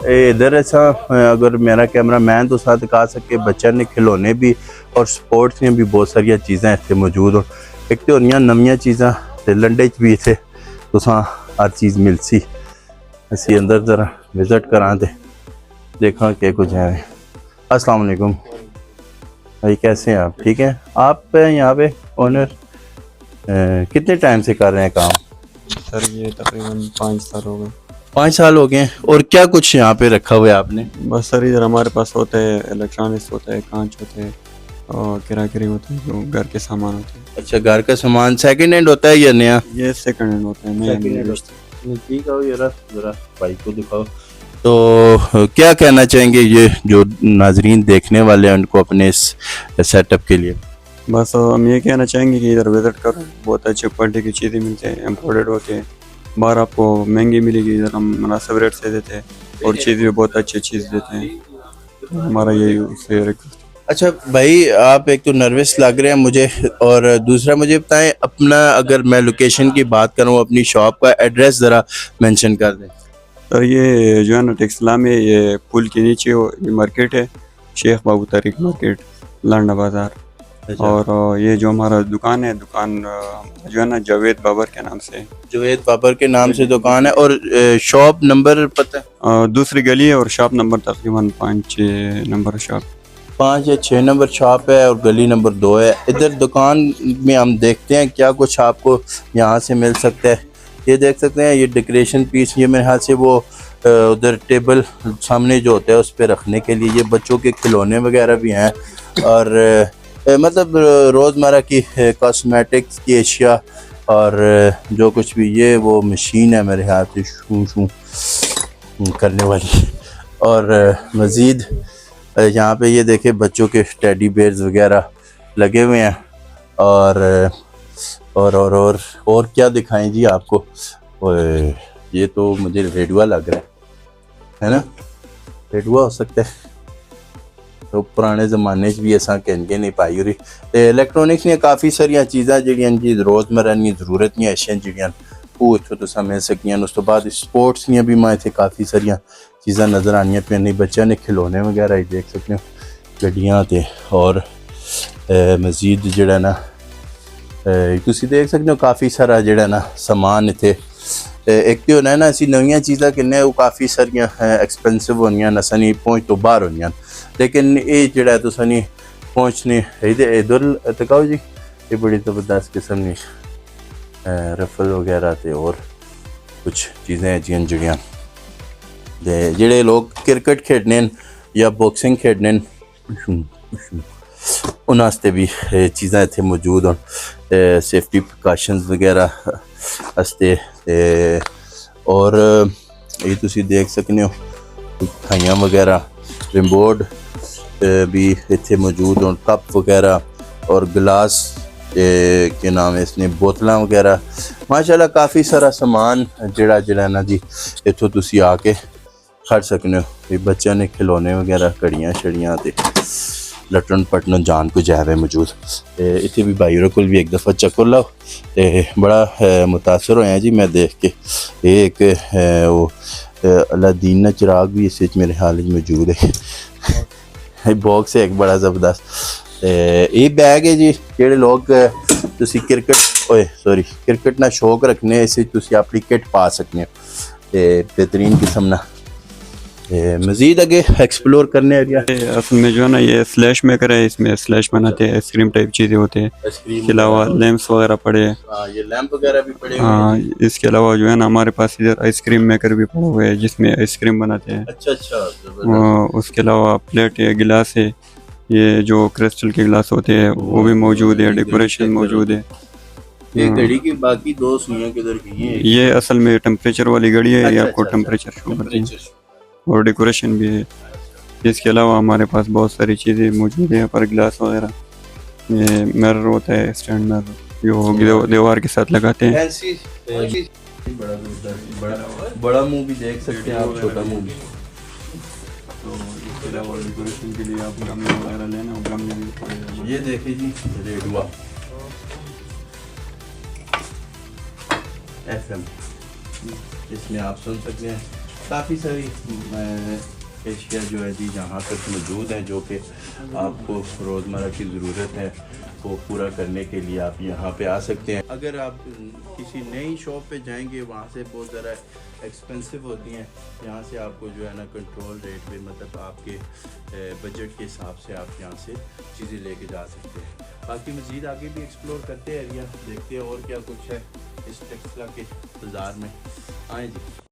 इधर ऐसा अगर मेरा कैमरा मैन तो साथ दिखा सके बच्चा ने खिलौने भी और स्पोर्ट्स ने भी बहुत सारिया चीज़ां इत्थे मौजूद हो। एक तो होंदियां नवियां चीज़ां ते लंडे च भी इत्थे तुसां हर चीज़ मिलसी। असी अंदर जरा विजिट करां ते देखा क्या कुछ है। अस्सलाम वालेकुम भाई, कैसे हैं आप? ठीक हैं? आप यहाँ पे ओनर कितने टाइम से कर रहे हैं काम? सर ये तकरीबन 5 साल हो गए। 5 साल हो गए। और क्या कुछ यहाँ पे रखा हुआ है आपने? बस सर इधर हमारे पास होते हैं इलेक्ट्रॉनिक्स होता है, कांच होते हैं और किराकरी होते हैं, जो घर के सामान होते हैं। अच्छा, घर का सामान सेकंड हैंड होता है या नया? ये सेकंड हैंड होता है, नया नहीं बेचते। ठीक है, जरा जरा बाइक को दिखाओ। तो क्या कहना चाहेंगे ये जो नाजरीन देखने वाले हैं उनको अपने इस सेटअप के लिए? बस हम ये कहना चाहेंगे कि इधर विजिट करो, बहुत अच्छी क्वालिटी की चीज़ें मिलती हैं, एम्पोर्टेड होते हैं। बाहर आपको महंगी मिलेगी, इधर हम मुनासिब रेट से देते हैं और चीज़ भी बहुत अच्छी चीज़ देते हैं। तो हमारा यही उससे रिक्वेस्ट। अच्छा भाई, आप एक तो नर्वस लग रहे हैं मुझे, और दूसरा मुझे बताएं अपना, अगर मैं लोकेशन की बात करूं, अपनी शॉप का एड्रेस ज़रा मेंशन कर दें। सर ये जो है ना टेक्सला में, ये पुल के नीचे ये मार्केट है, शेख बाबू तारिक मार्केट, लांडा बाज़ार। अच्छा। और ये जो हमारा दुकान है, दुकान जो है ना जावेद बाबर के नाम से। जुवेद बाबर के नाम से दुकान है। और शॉप नंबर पता है? दूसरी गली है और शॉप नंबर तकरीबन 5-6 नंबर शॉप। 5 या 6 नंबर शॉप है और गली नंबर 2 है। इधर दुकान में हम देखते हैं क्या कुछ आपको यहाँ से मिल सकता है। ये देख सकते हैं, ये डेकोरेशन पीस, ये मेरे हाथ से वो उधर टेबल सामने जो होता है उस पर रखने के लिए, ये बच्चों के खिलौने वगैरह भी हैं। और मतलब रोज़मर्रा की कॉस्मेटिक्स की अशिया और जो कुछ भी, ये वो मशीन है मेरे हाथ से शू शू करने वाली। और मज़ीद यहाँ पे ये देखे बच्चों के टेडी बेयर्स वगैरह लगे हुए हैं। और क्या दिखाएं जी आपको? ओए, ये तो मुझे रेडुआ लग रहा है ना? रेडुआ हो सकता है। तो पुराने ज़माने भी असा कहते नहीं पाई हो रही। इलैक्ट्रॉनिक्स ने काफ़ी सारिया चीज़ां जिहड़ियां जी रोज़मर्रा दी जरूरत दी अशियां जिहड़ियां वो इत्थों तुसां मिल सकदियां। उस तो बाद स्पोर्ट्स दियां भी मैं इत्थे काफ़ी सारिया चीज़ां नज़र आनियां पियां ने। बच्चों ने खिलौने वगैरह ही देख सकते हो, गड्डियां ते और मज़ीद जिहड़ा ना तुसीं देख सकते हो काफ़ी सारा जिहड़ा ना समान इत्थे। एक तो होना है ना, असी नवीं चीज़ां किन्ने वो काफ़ी सारिया एक्सपेंसिव होनियां, असां दी पहुंच तो बाहर होनियां, लेकिन ये जिहड़ा तुसां दी पहुंचने इधर तकाओ जी। ये बड़ी ज़बरदस्त किस्म की रफल वगैरह ते और कुछ चीज़ें हैं जिहड़ियां जेह्ड़े लोग क्रिकेट खेडने या बॉक्सिंग खेडने उन आस्ते भी चीज़ां इत्थे मौजूद होन, सेफ्टी प्रिकाशंस वगैरह आस्ते। और ये तुसीं देख सकते हो खाइयां वगैरह, रिमोट भी इत्थे मौजूद होन, कप वगैरह और गिलास के नाम है इसने, बोतलां वगैरह। माशाल्लाह काफ़ी सारा समान जिहड़ा ना जी इत्थों तुसीं आके खड़ सकते हो। ये बच्चों ने खिलौने वगैरह, घड़ियां शड़ियां ते लटन पटन जान को जैवे मौजूद। इत्थे भी भाई कोल भी एक दफ़ा चक्कर लाओ। बड़ा मुतासर होया जी मैं देख के। ये एक वो अलादीन दा चिराग भी इस मेरे हाल मौजूद है। बॉक्स है एक बड़ा ज़बरदस्त। ये बैग है जी, जेह्ड़े लोग तुसीं क्रिकेट ना शौक रखने, इस तुसीं अपनी किट पा सकते हो। बेहतरीन किस्म ना मज़ीद आगे एक्सप्लोर करने एरिया। असल में जो है ना ये स्लैश मेकर है, इसमें स्लैश बनाते हैं, आइसक्रीम टाइप चीज़ें होते हैं। इसके अलावा लैंप्स वगैरह पड़े हैं। ये लैंप वगैरह भी पड़े हुए हाँ, हैं। इसके अलावा जो है ना हमारे पास इधर आइसक्रीम मेकर भी पड़ा हुआ है, जिसमें आइसक्रीम बनाते हैं। अच्छा, उसके अलावा प्लेट है, गिलास है, ये जो क्रिस्टल के गिलास होते हैं वो भी मौजूद है, डेकोरेशन मौजूद है। ये घड़ी की बाकी 2 सुइयां किधर गई हैं? ये असल में टेम्परेचर वाली घड़ी है, ये आपको अच्छा, टेम्परेचर शो करती है और डेकोरेशन भी है। इसके अलावा हमारे पास बहुत सारी चीज़ें मौजूद हैं पर गिलास वगैरह। ये मिरर होता है, स्टैंड मिरर, जो दीवार के साथ लगाते हैं। बड़ा मुंह भी देख सकते हैं आप, छोटा मुंह भी। तो इसके अलावा डेकोरेशन के लिए आप गमले वगैरह लेना हो, गमले भी पड़ेगा। ये देखिए जी रेडुआ FM, इसमें आप सुन सकते हैं काफ़ी सारी एशिया जो है जी यहाँ पर मौजूद हैं, जो कि आपको रोज़मर्रा की ज़रूरत है वो पूरा करने के लिए आप यहाँ पे आ सकते हैं। अगर आप किसी नई शॉप पे जाएंगे वहाँ से बहुत ज़्यादा एक्सपेंसिव होती हैं, यहाँ से आपको जो है ना कंट्रोल रेट पे, मतलब आपके बजट के हिसाब से आप यहाँ से चीज़ें लेके जा सकते हैं। बाकी मज़ीद आगे भी एक्सप्लोर करते हैं एरिया, देखते हैं और क्या कुछ है इस टेक्सला के बाज़ार में। आएँ जी।